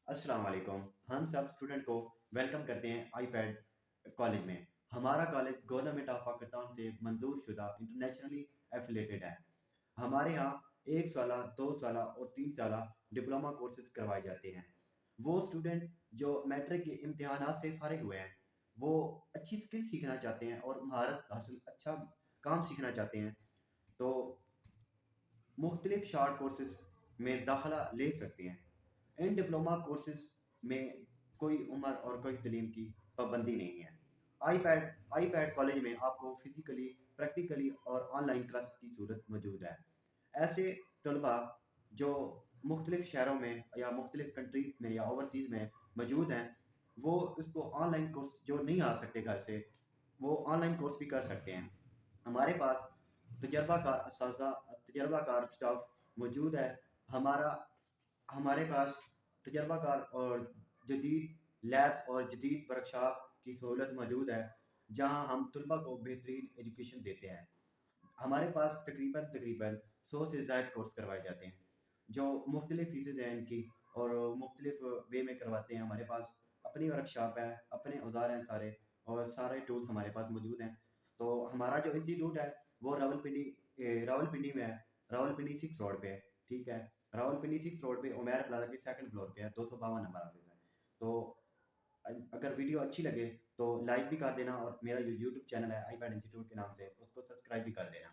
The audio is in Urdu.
السلام علیکم. ہم سب اسٹوڈنٹ کو ویلکم کرتے ہیں آئی پیڈ کالج میں. ہمارا کالج گورنمنٹ آف پاکستان سے منظور شدہ انٹرنیشنلی ایفیلیٹڈ ہے. ہمارے ہاں 1 سالہ 2 سالہ اور 3 سالہ ڈپلومہ کورسز کروائے جاتے ہیں. وہ اسٹوڈنٹ جو میٹرک کے امتحانات سے فارغ ہوئے ہیں وہ اچھی اسکل سیکھنا چاہتے ہیں اور مہارت حاصل اچھا کام سیکھنا چاہتے ہیں تو مختلف شارٹ کورسز میں داخلہ لے سکتے ہیں. ان ڈپلومہ کورسز میں کوئی عمر اور کوئی تعلیم کی پابندی نہیں ہے. آئی پیڈ کالج میں آپ کو فزیکلی پریکٹیکلی اور آن لائن کلاس کی صورت موجود ہے. ایسے طلباء جو مختلف شہروں میں یا مختلف کنٹریز میں یا اوورسیز میں موجود ہیں وہ اس کو آن لائن کورس جو نہیں آ سکتے گھر سے وہ آن لائن کورس بھی کر سکتے ہیں. ہمارے پاس تجربہ کار اساتذہ تجربہ کار اسٹاف موجود ہے. ہمارے پاس تجربہ کار اور جدید لیب اور جدید ورکشاپ کی سہولت موجود ہے جہاں ہم طلباء کو بہترین ایجوکیشن دیتے ہیں. ہمارے پاس تقریباً 100 سے زائد کورس کروائے جاتے ہیں جو مختلف فیسز ہیں ان کی اور مختلف وے میں کرواتے ہیں. ہمارے پاس اپنی ورکشاپ ہے, اپنے اوزار ہیں سارے اور سارے ٹولز ہمارے پاس موجود ہیں. تو ہمارا جو انسٹیٹیوٹ ہے وہ راولپنڈی میں ہے, راولپنڈی 6 روڈ پہ ہے. ٹھیک ہے, راولپنڈی 6 روڈ پہ عمیر پلازا کے 2nd فلور پہ ہے, 252 نمبر آفس ہے. تو اگر ویڈیو اچھی لگے تو لائک بھی کر دینا اور میرا یوٹیوب چینل ہے آئی پیڈ انسٹیٹیوٹ کے نام سے اس کو سبسکرائب بھی کر دینا.